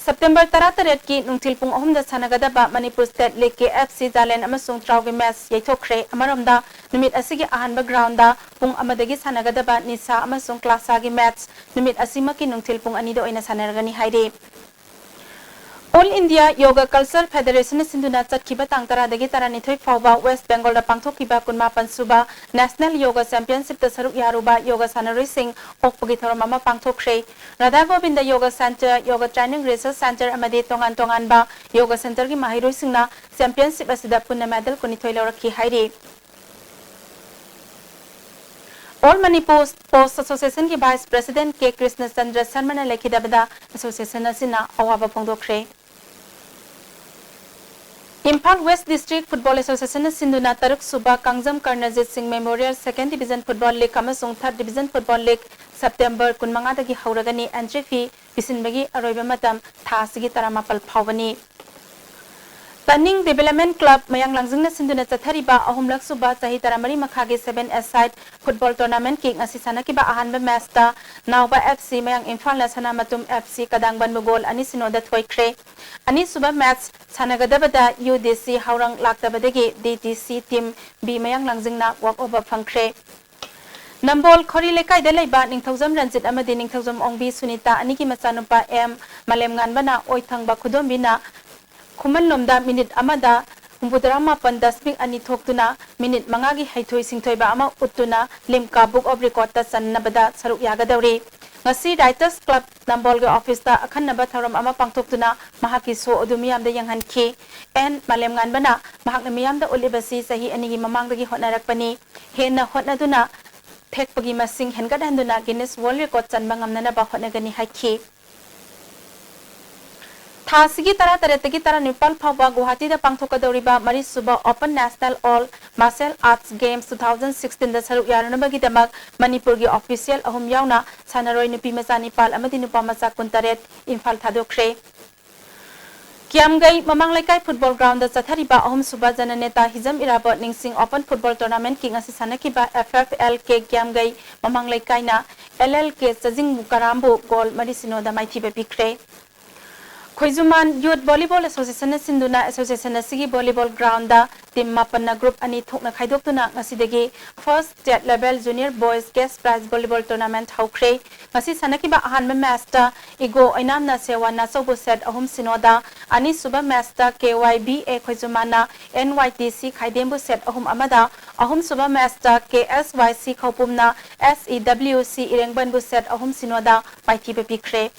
September 38 ki nungtil pung ahum da sanagadaba Manipur State League ke FC Jalen amasung Traugi match yaithokre amaromda numit asigi ahanba ground da pung amadagi sanagadaba Nisa amasung Klasa gi match numit asima ki nungtil pung ani do oina sanaragani haide All India Yoga Culture Federation Sinduna Chatkiba Tangtara dagi tarani thoi fawba West Bengal da pangthokiba kunmapan suba National Yoga Championship ta saruk yaruba yoga sanaroi sing okpagi thoromama pangthokre Radha Govinda Yoga Center Yoga Training Research Center amadi tongan ba Yoga Center gi mahiroi singna championship asida punna medal kuni thoi lawrakhi hairi All Manipur Sports Association ki Vice President K Krishna Chandra Sharma na lekhidabada association asina awaba phongdokre Impal West District Football Association Sinduna Taruk Suba Kangjam Karnajit Singh Memorial 2nd Division Football League amasung 3rd Division Football League September kunmanga dagi hauragani entry fee pisinbagi aroiba matam thasigi taramapal phawani Turning Development Club mayang langjingna sinduna chathariba ahumlak suba chahi taramari makhagi 7-a-side football tournament ki ngasi sanakiba ahanba match ta Nauba FC mayang Imphal na Sanamatum FC kadangban mugol ani sinoda thoikre ani suba match sanagadabada UDC haurang laktabadagi DTC team B mayang langjingna walk over phangkre Nambol Khori Lekai da leiba Ningthaujam Ranjit amadi Ningthaujam Ongbi Sunita aniki machanupa M Malem nganbana oithangba khudombina Kuman lomda minute amada Humbudarama pandasmik ani thoktuna minute mangagi haithoi singthoiba ama uttuna limka book of record ta sannabada saruk yagadawri ngasi Writers Club Nambol ga office ta akhanaba tharam ama pangthoktuna mahaki so odumiyam da yanghanki en malem nganbana mahakna miyam da ulibasi sahi anigi mamangdagi hotnarakpani henna hotnaduna thekpagi masing hengadanduna Guinness World Record chanba ngamnana ba hotnagani hakhi Thasigi tara taretagi tara Nepal phawba Guwahati da pangthokadoriba mari suba Open National All Martial Arts Games 2016 da saruk yaranabagi damak Manipur gi official ahum yauna sanaroi nupi macha Nepal amadi nupa macha kuntaret Imphal thadokre Kiamgai Mamanglaikai Football Ground da chathariba ahum suba jana neta Hizam Irabot Ningsing Open Football Tournament ki ngasi sanakiba FFLK Kiamgai Mamanglaikai na LLK Chajing Mukarambu Gol Marisino da maithiba bikre Khoizuman Youth Volleyball Association Sinduna Association Sigi Volleyball Ground da team mapanna group ani thokna khaidoktuna ngasidagi first state level junior boys guest prize volleyball tournament haukre ngasi sanakiba ahanba match ta igo ainamna sewana sobo set ahum sinoda ani suba match ta KYBA Khoizumana NYTC khaidembu set ahum amada ahum suba match ta KSYC khopumna SEWC irengbanbu set ahum sinoda maithiba bikre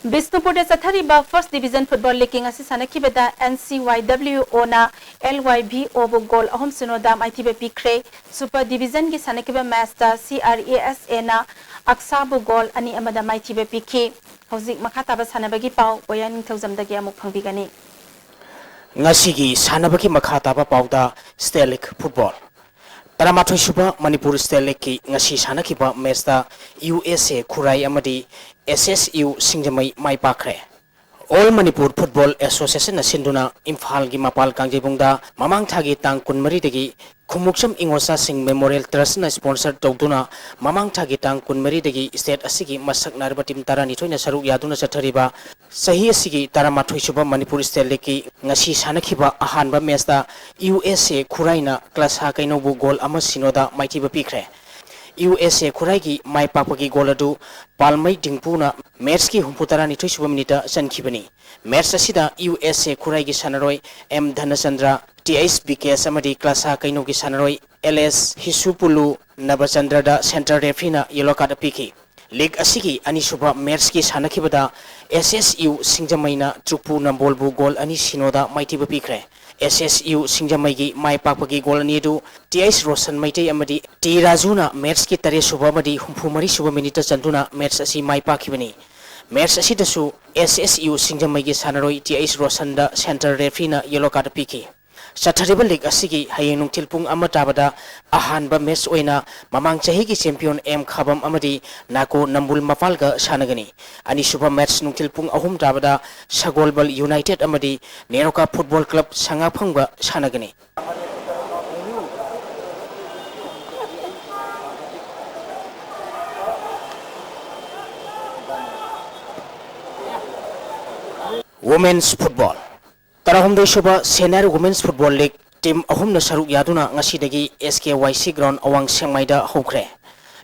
Bisnupur de Sathariba First Division Football League asi sanakibada NCYWO na LYBO bu goal ahom sunoda maitibe pikre Super Division gi sanakiba match da CRASA na Aksa bu goal ani amada maitibe piki hauzik makata ba sanabagi pau oyan thauzamdagi amuk phangbigani ngasigi sanabagi makata ba pauda State League Football Taramathoi suba Manipur State League ki ngasi sanakiba match da USA Khurai amadi SSU Singjamai Mai Pakre All Manipur Football Association na sinduna Imphal gi mapal kangjibungda mamang thagi tang kunmari degi khumuksam ingosa sing Memorial Trust na sponsor tawduna mamang thagi tang kunmari degi state asigi masak narba tim tarani thoina saruk yaduna sathariba sahi asigi taramathoi suba Manipur State League ki ngasi sanakhiba ahanba match da USA Khuraina class ha kainobu goal ama sinoda maitiba pikre USA Khurai ki mai papagi goal adu palmai dingpuna match ki humputara ni thoisuba minute sankhibani match asida USA Khurai ki sanaroi M Dhanachandra TS BKS amadi class ha kaino ki sanaroi LS Hisupulu Nabachandra da center referee na yellow card piki league asigi ani suba match ki sanakhibada SSU Singjamaina Trupu Nambolbu goal ani sinoda maitiba pikre SSU Singjamai gi mai pakpagi goal ani du TS Rosan Maitei amadi T Rajuna match ki tare suba amadi humphumari suba minute chanduna match asi mai pakhibani match asi dasu SSU Singjamai gi sanaroi TS Rosan da center referee na yellow card piki Sathariba league asigi hayeng nungtil pung amata bada ahanba match oina mamang chahi gi champion M Khabam amadi nako Nambul Mapalga sanagani ani suba match nungtil pung ahum tabada Sagolbal United amadi Neroka Football Club sangaphangba sanagani Women's Football Tarahumdai suba Senior Women's Football League team ahum na saruk yaduna ngasidagi SKYC ground awang sengmaida hokre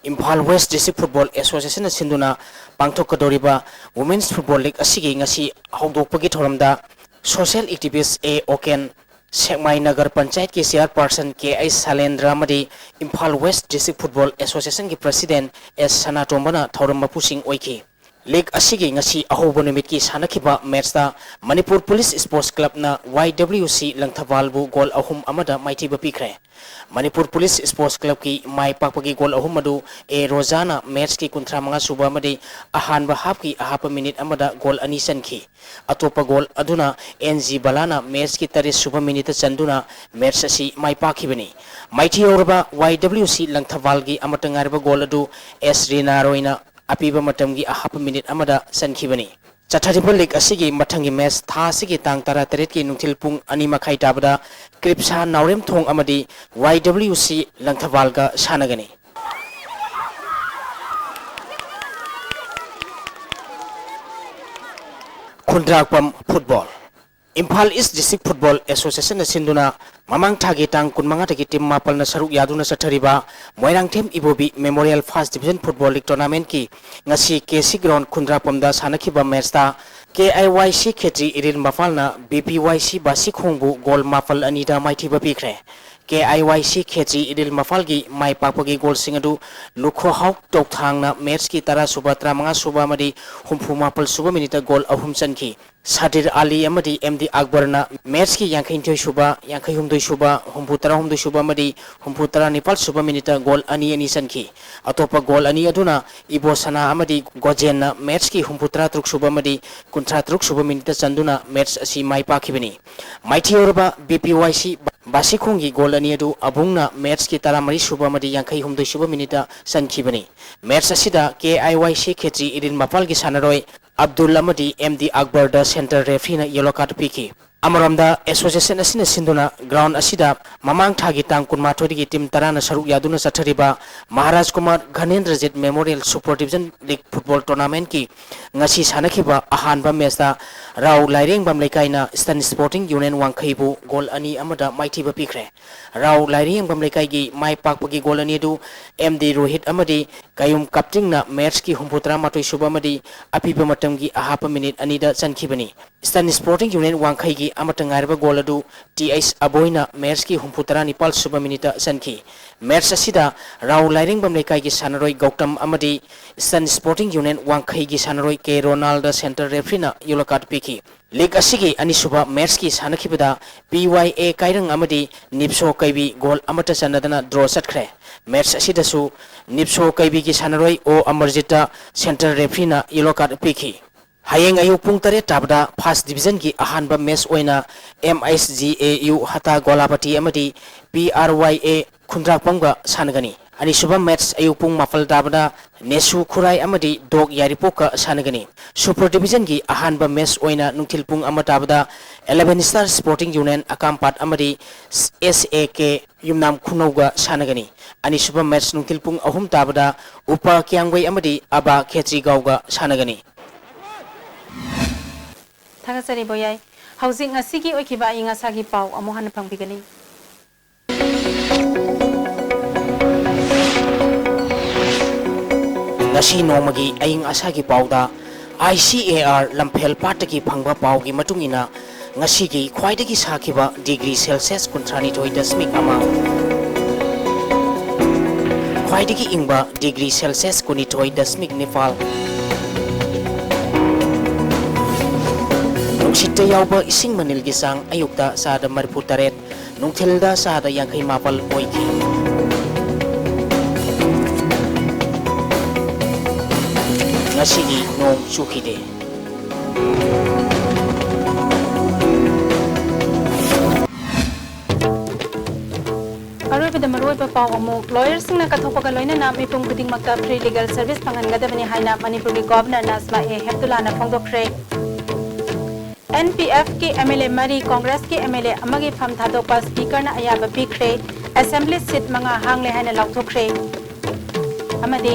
Imphal West District Football Association na sinduna pangthokadoriba Women's Football League asigi ngasi hawdokpagi thoramda social activist A Oken Sengmai Nagar Panchayat ki chairperson KI Salendra madi Imphal West District Football Association ki president S Sanatombana thoram mapusing oiki League asigi ngasi ahobo numit ki sanakhiba match da Manipur Police Sports Club na YWC Langthabalbu goal ahum amada maitiba pikre Manipur Police Sports Club ki mai pakpagi goal ahum madu A Rozana match ki kuntra manga suba madi ahanba half ki ahapa minute amada goal ani sanki atopa goal aduna NG Balana match ki tare suba minute chanduna match asi mai pakhibani maiti orba YWC Langthabalgi amata ngarba goal adu S Rinaroina apiba matamgi ahap minute amada sankhibani chathariba league asigi mathangi match tha asigi tang tara teret ki nungthil pung ani makhai tabada kripsa naurem thong amadi YWC Langthabalga sanagani Khundrakpam Football Imphal East District Football Association na sinduna mamang thagi tang kunmanga tagi team mapal na saruk yaduna sathariba Moirang Them Ibobi Memorial First Division Football League Tournament ki ngasi KC Ground Khundrakpam da sanakhiba match ta KIYC Khetri Iril Mafal na BPYC Basi Khongbu goal mafal anida maithiba pikre KIYC Khetri Idil Mafalgi Mai Papagi goal singadu Lukho Hawk Tok Thang na match ki tara suba tramanga suba madi humphu mapal suba minute goal ahum chanki Sadir Ali amadi MD Akbar na match ki yang khain suba yang khai humdoi suba humphu tara humdoi suba madi humphu tara nipal suba minute goal ani ani chanki atopa goal ani aduna Ibo Sana amadi Gojen na match ki humphu tara truk suba madi kuntra truk suba minute chanduna match asi mai pakhibani maithi orba BPYC Basi Khongi goal ani adu abungna match ki taramari suba madi yankai humdoi suba minute sankhibani match asida KIYC Khetri Idin Mapal ki sanaroi Abdul Amadi MD Akbar da center referee na yellow card piki Amaramda association asina sinduna ground asida mamang thagi tang kunma thodi ki team tarana saruk yaduna sathariba Maharaj Kumar Ghanendrajit Memorial Super Division League Football Tournament ki ngasi sanakhiba ahanba match da Rau Laireng bam lekaina Stan Sporting Union wangkhaibu goal ani amada maithiba pikre Rau Laireng bam lekai gi mai pakpagi goal ani du MD Rohit amadi kayum captain na match ki humputra matoi suba amadi apiba matamgi ahapa minute ani da chankhibani Stan Sporting Union wangkhai gi amatangarba goal adu TH Aboina Mers ki humputara nipal suba minita sanki Mers asida Rau Lairing Bamlekai ki sanaroi Gautam amadi Eastern Sporting Union Wangkai ki sanaroi ke Ronaldo Center Refrina Yulakat Piki League asigi anisuba Mers ki sanakibada PYA Kairang amadi Nipso Kaibi goal amata sanadana draw satkre Mers asidasu Nipso Kaibi ki sanaroi O Amarjita Center Refrina Yulakat Piki Hayeng ayu pung tare tabda first division ki ahanba match oina MSGAU hata golapati amadi PRYA khundrak pangga sanagani ani suba match ayu pung mafal tabda nesu khurai amadi dog yaripoka sanagani super division ki ahanba match oina nungthil pung amatabda 11 Star Sporting Union akampat amadi SAK yumnam khunauga sanagani ani suba match nungthil pung ahum tabda upa kyangwai amadi aba khetri gauga sanagani Thagasari boyai housing asigi okiba inga sagi pau amohan pangpigani ngasi nomagi aing asagi pauda ICAR lamphel pataki phangba paugi matungina ngasi gi khwaidagi sakiba degree Celsius kuntrani thoi dasmik ama khwaidagi ingba degree Celsius kuni thoi dasmik Nepal Sita yauba ising manil gisang ayukta sada mariputaret nungthilda sada yangkai mapal oiki ngasigi nong chukide Aroi maroi pa pau amuk lawyers na kathopaga loina na mipum kuding makta free legal service pangangadabani haina Manipuri governor Nasma A Heptulana phongdokre NPF की MLA मरी कांग्रेस की MLA अमगी फम थादोपा speaker ना अयाबा पीखरे assembly seat मंगा हांगले हैने लाउथोखरे अमदी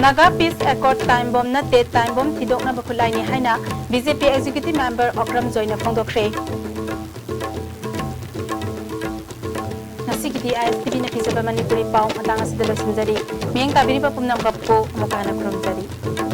Naga peace accord time bomb ना ते टाइम बम थिदोकना बखुलाइनी हैना बीजेपी एग्जीक्यूटिव मेंबर अक्रम जोइना फोंदोखरे नसिगिदी ISTV ना फिजबा मणिपुरी पाउ मतांग सिदलो सिमजरी मियंग ताबिरी पुमनम गपको मकाना क्रमजरी